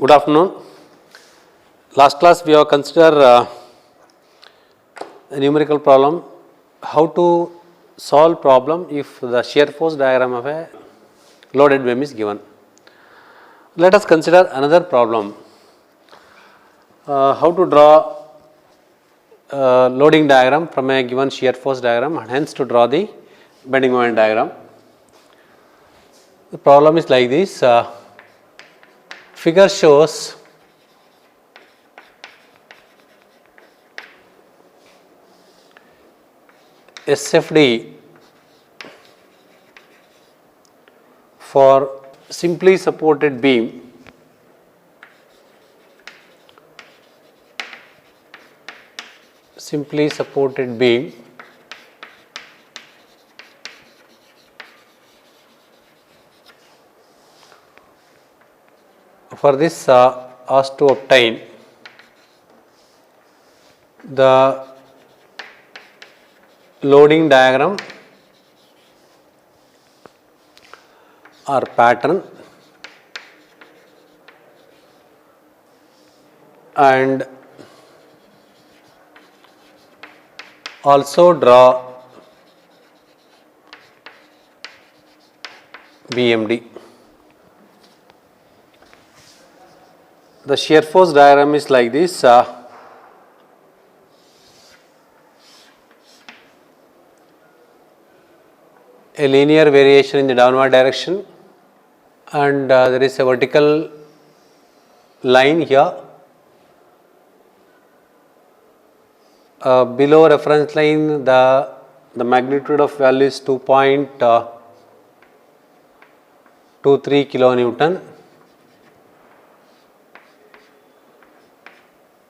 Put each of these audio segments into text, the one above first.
Good afternoon. Last class we have considered a numerical problem, how to solve problem if the shear force diagram of a loaded beam is given. Let us consider another problem, how to draw loading diagram from a given shear force diagram and hence to draw the bending moment diagram. The problem is like this, figure shows SFD for simply supported beam for this asked to obtain the loading diagram or pattern and also draw BMD. The shear force diagram is like this. A linear variation in the downward direction and there is a vertical line here. Below reference line the magnitude of value is 2.23 kilonewton.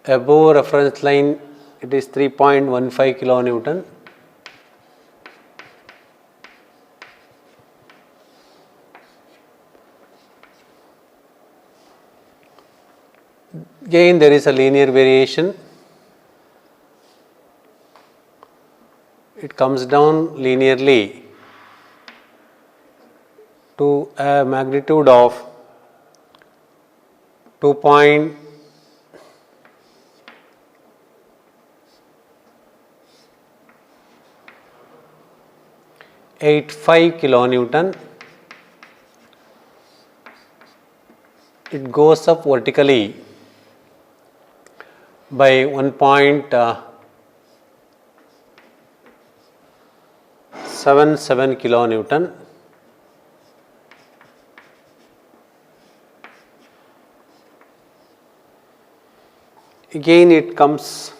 Above reference line it is 3.15 kilonewton. Again there is a linear variation. It comes down linearly to a magnitude of 2.85 kilonewton. It goes up vertically by 1.77 kilonewton. Again it comes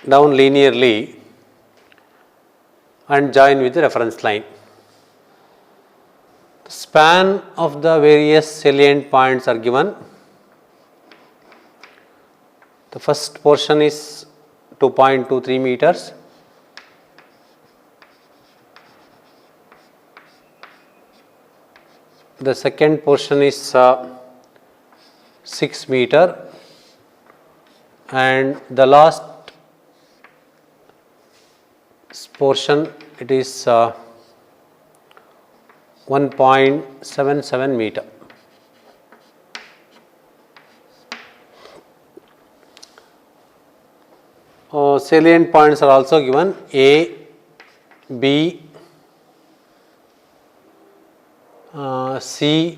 down linearly and join with the reference line. The span of the various salient points are given. The first portion is 2.23 meters. The second portion is 6 meter and the last portion it is 1.77 meter. Salient points are also given A, B, C,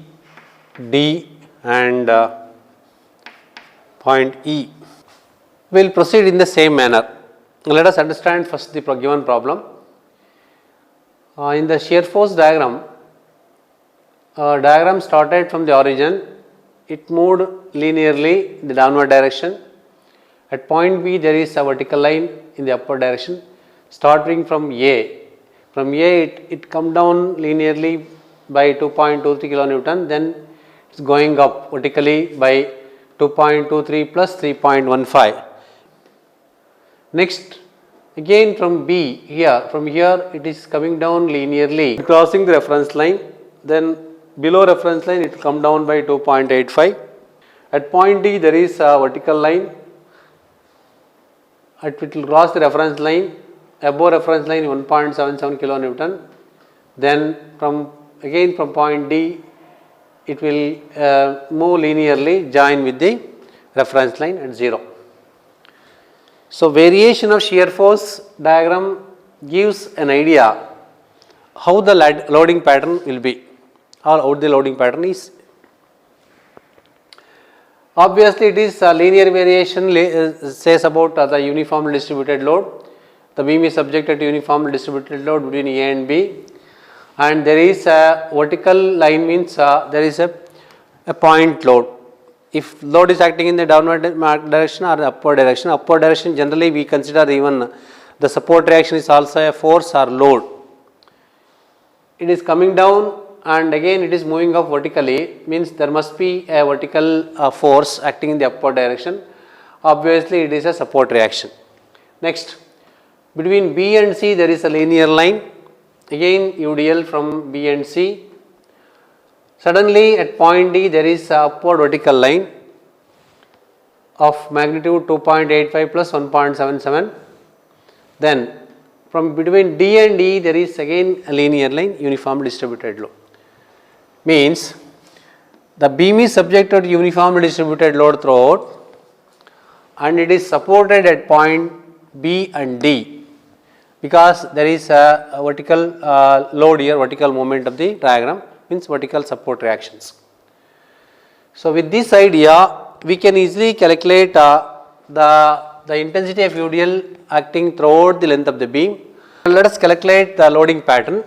D and point E. We will proceed in the same manner. Let us understand first the given problem. In the shear force diagram, diagram started from the origin, it moved linearly in the downward direction. At point B there is a vertical line in the upward direction starting from A. From A it come down linearly by 2.23 kilonewton, then it is going up vertically by 2.23 plus 3.15. Next again from B here, from here it is coming down linearly crossing the reference line, then below reference line it will come down by 2.85. At point D there is a vertical line, it will cross the reference line, above reference line 1.77 kilonewton, then from point D it will move linearly, join with the reference line at 0. So, variation of shear force diagram gives an idea how the loading pattern will be, or how the loading pattern is. Obviously, it is linear variation says about the uniformly distributed load. The beam is subjected to uniformly distributed load between A and B, and there is a vertical line, means there is a point load. If load is acting in the downward direction or the upward direction generally we consider even the support reaction is also a force or load. It is coming down and again it is moving up vertically, means there must be a vertical force acting in the upward direction. Obviously, it is a support reaction. Next, between B and C there is a linear line, again UDL from B and C. Suddenly at point D there is a upward vertical line of magnitude 2.85 plus 1.77. Then from between D and E there is again a linear line, uniformly distributed load. Means the beam is subjected to uniformly distributed load throughout and it is supported at point B and D, because there is a vertical load here, vertical movement of the diagram, means vertical support reactions. So, with this idea we can easily calculate the intensity of UDL acting throughout the length of the beam. Let us calculate the loading pattern.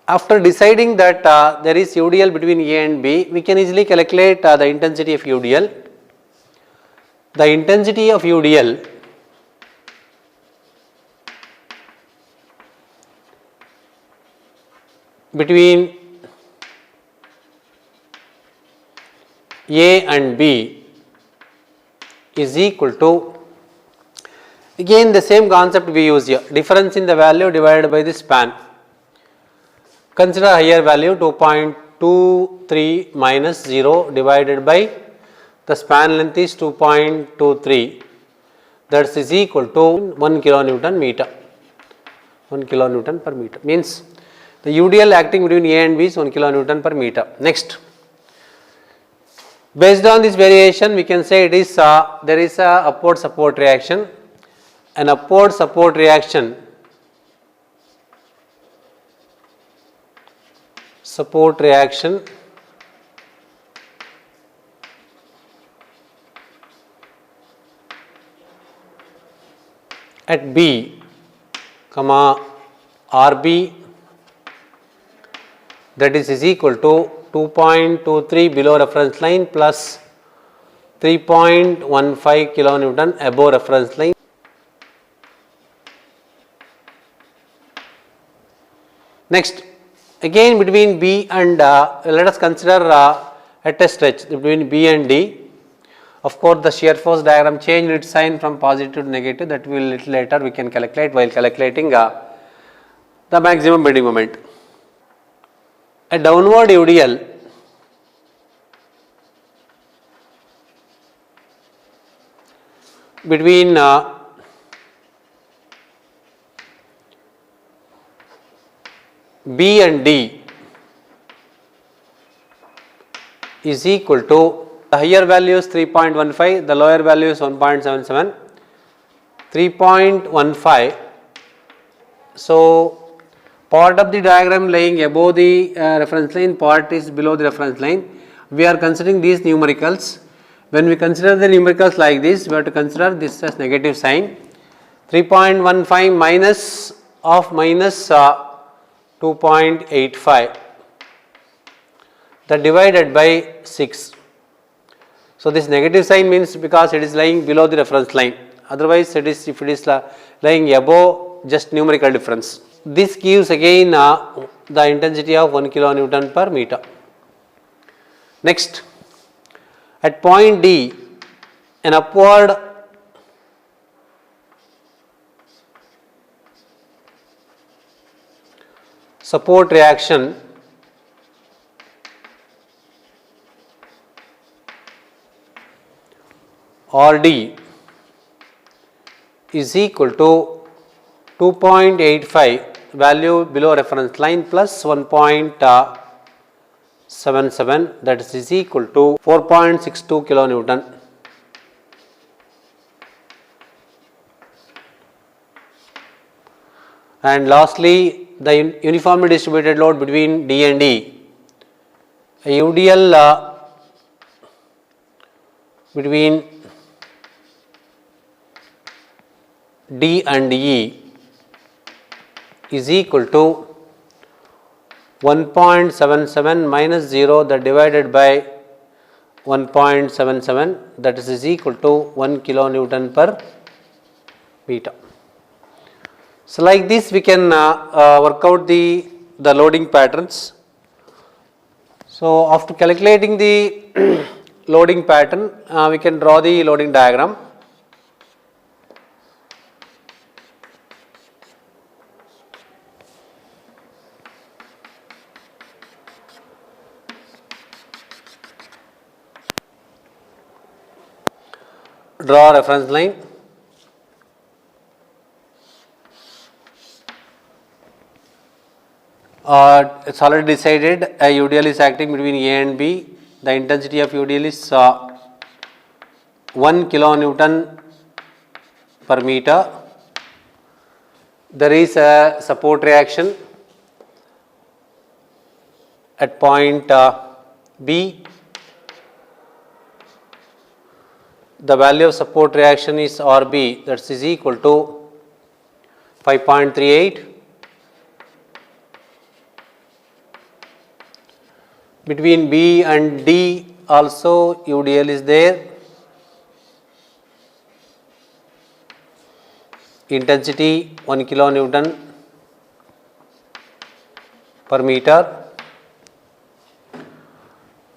After deciding that there is UDL between A and B, we can easily calculate the intensity of UDL. The intensity of UDL between A and B is equal to, again the same concept we use here, difference in the value divided by the span. Consider higher value 2.23 minus 0 divided by the span length is 2.23, that is equal to 1 kilonewton meter, 1 kilonewton per meter, means the UDL acting between A and B is 1 kilonewton per meter. Next, based on this variation we can say it is there is a upward support reaction. An upward support reaction at B, RB, that is equal to 2.23 below reference line plus 3.15 kilonewton above reference line. Next, again between B and let us consider a test stretch between B and D. Of course, the shear force diagram changed its sign from positive to negative, that will little later we can calculate while calculating the maximum bending moment. A downward UDL between B and D is equal to, the higher value is 3.15, the lower value is 1.77, 3.15. So, part of the diagram lying above the reference line, part is below the reference line. We are considering these numericals. When we consider the numericals like this, we have to consider this as negative sign. 3.15 minus of minus 2.85, that divided by 6. So, this negative sign means because it is lying below the reference line, otherwise it is, if it is lying above, just numerical difference. This gives again the intensity of 1 kilonewton per meter. Next, at point D, an upward support reaction RD is equal to 2.85 value below reference line plus 1.77, that is equal to 4.62 kilonewton. And lastly, the uniformly distributed load between D and E. A UDL between D and E is equal to 1.77 minus 0 that divided by 1.77, that is equal to 1 kilonewton per meter. So like this we can work out the loading patterns. So after calculating the loading pattern, we can draw the loading diagram. Draw reference line. It's already decided a UDL is acting between A and B. The intensity of UDL is 1 kilonewton per meter. There is a support reaction at point B. The value of support reaction is RB, that is equal to 5.38. Between B and D also UDL is there. Intensity 1 kilonewton per meter.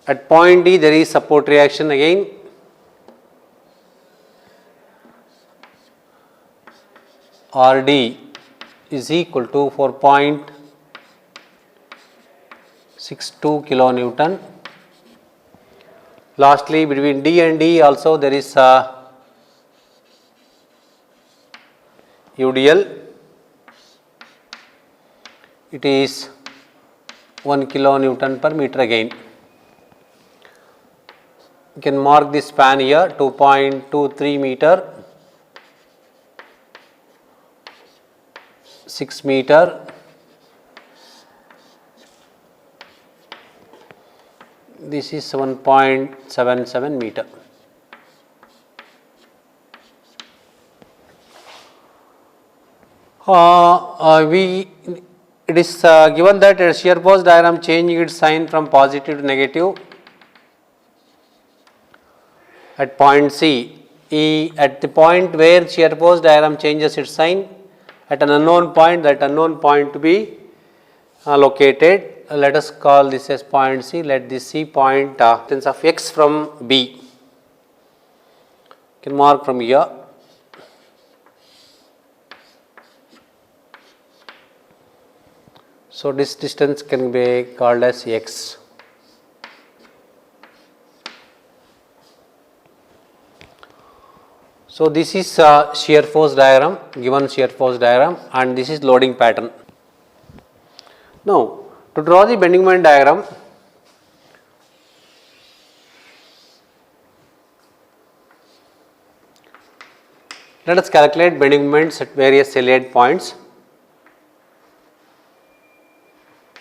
At point D there is support reaction again. RD is equal to 4.62 kilonewton. Lastly, between D and D also there is UDL. It is 1 kilonewton per meter again. You can mark this span here, 2.23 meter, 6 meter, this is 1.77 meter. It is given that a shear force diagram changing its sign from positive to negative at point C. At the point where shear force diagram changes its sign, at an unknown point, that unknown point to be located. Let us call this as point C. Let this C point distance of x from B. You can mark from here. So this distance can be called as x. So this is shear force diagram, given shear force diagram, and this is loading pattern. Now to draw the bending moment diagram, let us calculate bending moments at various salient points.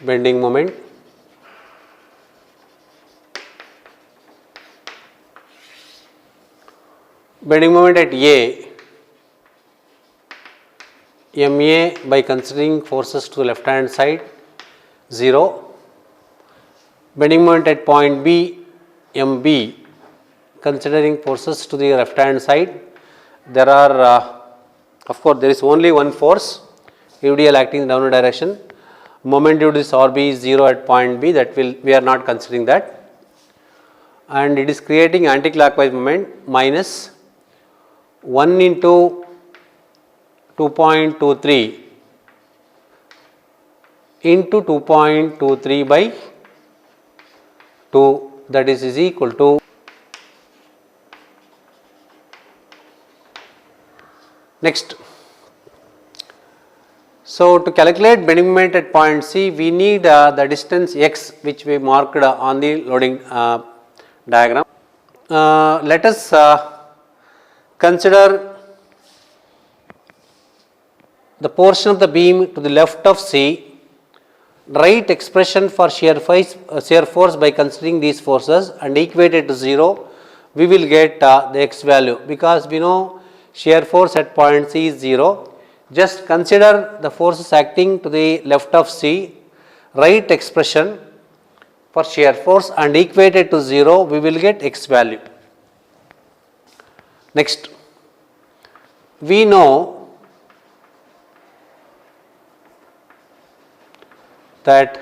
Bending moment, bending moment at A, MA by considering forces to the left hand side 0. Bending moment at point B, MB, considering forces to the left hand side. There are of course there is only one force, UDL acting in the downward direction. Moment due to this RB is 0 at point B, that we are not considering that, and it is creating anti-clockwise moment minus 1 into 2.23 into 2.23 by 2, that is equal to Next, so to calculate bending moment at point C, we need the distance x which we marked on the loading diagram. Let us consider the portion of the beam to the left of C. Write expression for shear force by considering these forces and equate it to 0. We will get the x value, because we know shear force at point C is 0. Just consider the forces acting to the left of C. Write expression for shear force and equate it to 0. We will get x value. Next, we know that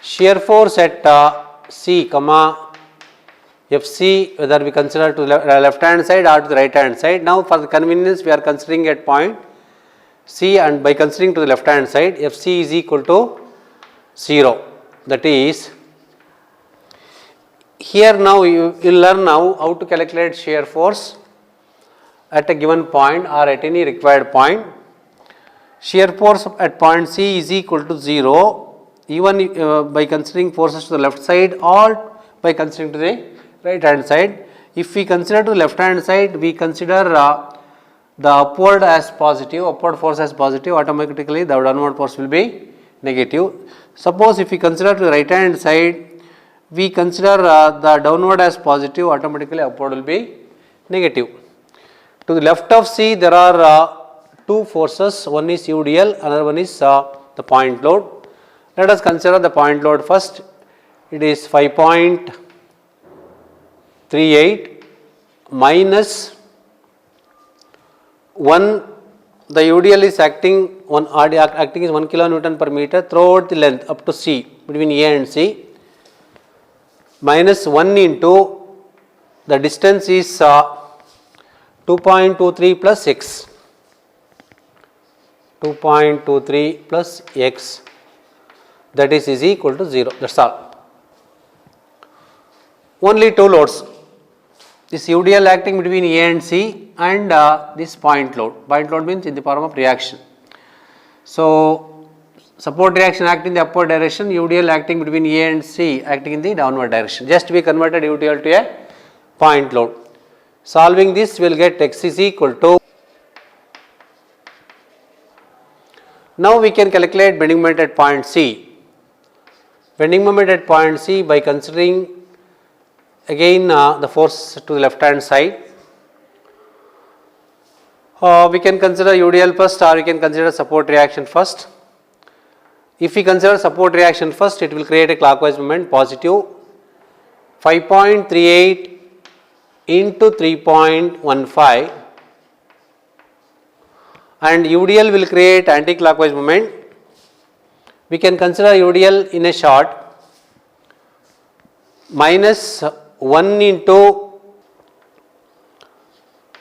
shear force at C, FC, whether we consider to left hand side or to the right hand side. Now for the convenience we are considering at point C, and by considering to the left hand side, FC is equal to 0. That is, here now you will learn now how to calculate shear force at a given point or at any required point. Shear force at point C is equal to 0 even by considering forces to the left side or by considering to the right hand side. If we consider to the left hand side, we consider the upward as positive, upward force as positive, automatically the downward force will be negative. Suppose if we consider to the right hand side, we consider the downward as positive, automatically upward will be negative. To the left of C there are two forces, one is UDL, another one is the point load. Let us consider the point load first. It is 5.38 minus 1. The UDL is acting is 1 kilonewton per meter throughout the length up to C, between A and C, minus 1 into the distance is 2.23 plus x. 2.23 plus x, that is equal to 0. That is all. Only two loads, this UDL acting between A and C and this point load. Point load means in the form of reaction. So support reaction acting in the upward direction, UDL acting between A and C acting in the downward direction. Just we converted UDL to a point load. Solving this, we will get x is equal to. Now we can calculate bending moment at point C. Bending moment at point C by considering again the force to the left hand side. We can consider UDL first, or we can consider support reaction first. If we consider support reaction first, it will create a clockwise moment, positive. 5.38 into 3.15. And UDL will create anti-clockwise moment. We can consider UDL in a short, minus 1 into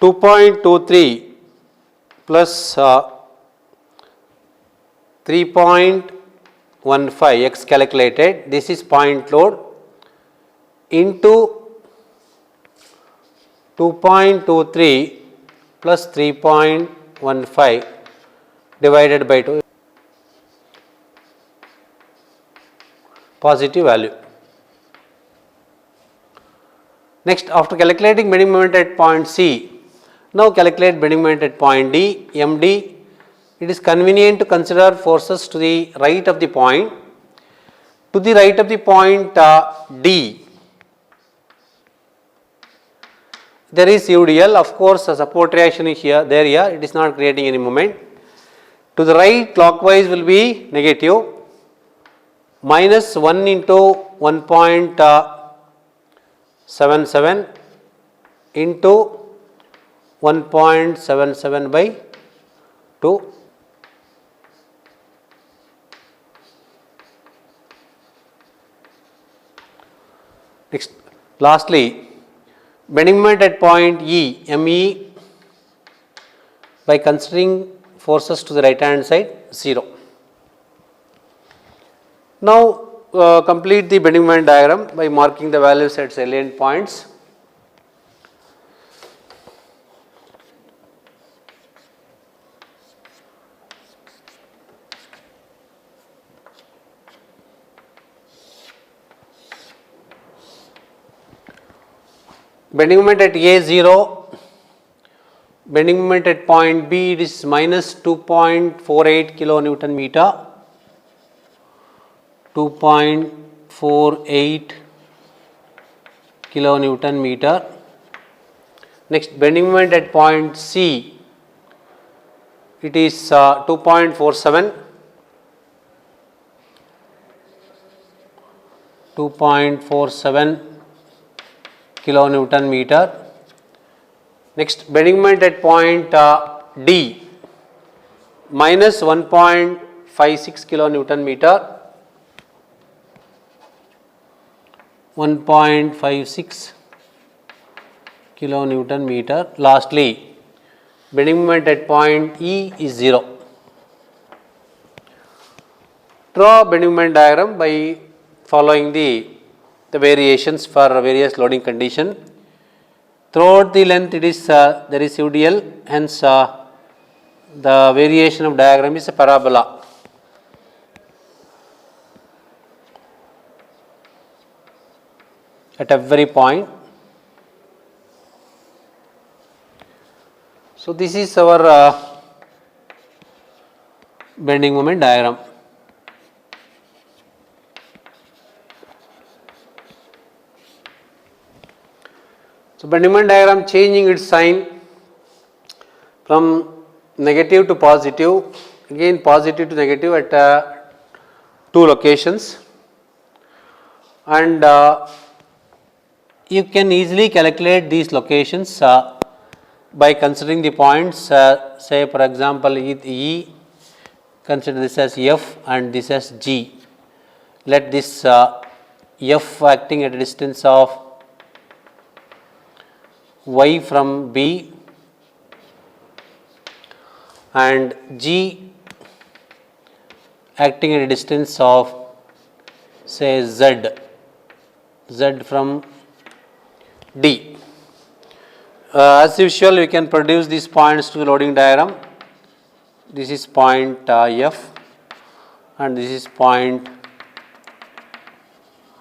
2.23 plus 3.15 x calculated, this is point load, into 2.23 plus 3.15 divided by 2, positive value. Next, after calculating bending moment at point C, now calculate bending moment at point D, MD. It is convenient to consider forces to the right of the point. To the right of the point D, there is UDL. Of course, a support reaction is here, it is not creating any moment. To the right, clockwise will be negative, minus 1 into 1.77 into 1.77 by 2. Next, lastly, bending moment at point E, ME, by considering forces to the right hand side, 0. Now complete the bending moment diagram by marking the values at salient points. bending moment at A 0, bending moment at point B, it is minus 2.48 kilonewton meter, 2.48 kilonewton meter. Next, bending moment at point C, it is 2.47 kilonewton meter. Next, bending moment at point D, minus 1.56 kilonewton meter, 1.56 kilonewton meter. Lastly, bending moment at point E is 0. Draw bending moment diagram by following the variations for various loading condition. Throughout the length it is there is UDL, hence the variation of diagram is a parabola. At every point. So, this is our bending moment diagram. So, bending moment diagram changing its sign from negative to positive, again positive to negative at two locations, and you can easily calculate these locations by considering the points, say for example E, consider this as F and this as G. Let this F acting at a distance of Y from B and G acting at a distance of say Z from D. As usual, we can produce these points to the loading diagram. This is point F and this is point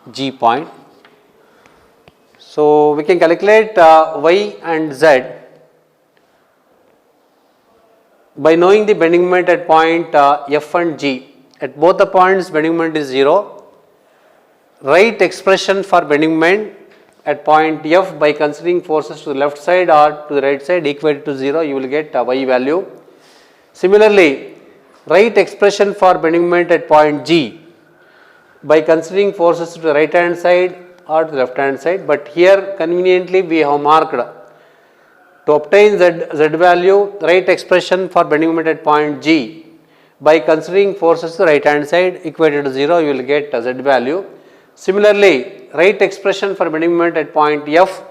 G point. So, we can calculate Y and Z by knowing the bending moment at point F and G. At both the points bending moment is 0. Write expression for bending moment at point F by considering forces to the left side or to the right side equated to 0, you will get Y value. Similarly, write expression for bending moment at point G by considering forces to the right hand side or to the left hand side, but here conveniently we have marked to obtain Z value, write expression for bending moment at point G by considering forces to the right hand side equated to 0, you will get Z value. Similarly, write expression for bending moment at point F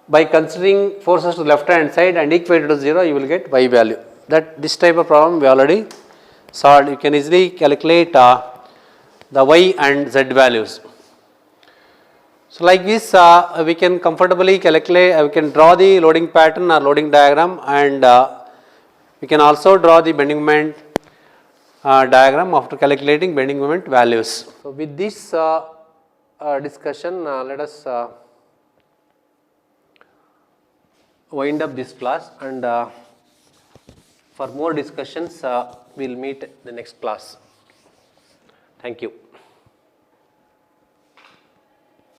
by considering forces to the left hand side and equated to 0, you will get Y value. That this type of problem we already solved. You can easily calculate the Y and Z values. So, like this we can comfortably calculate, we can draw the loading pattern or loading diagram, and we can also draw the bending moment diagram after calculating bending moment values. So, with this discussion, let us wind up this class, and for more discussions we will meet the next class. Thank you.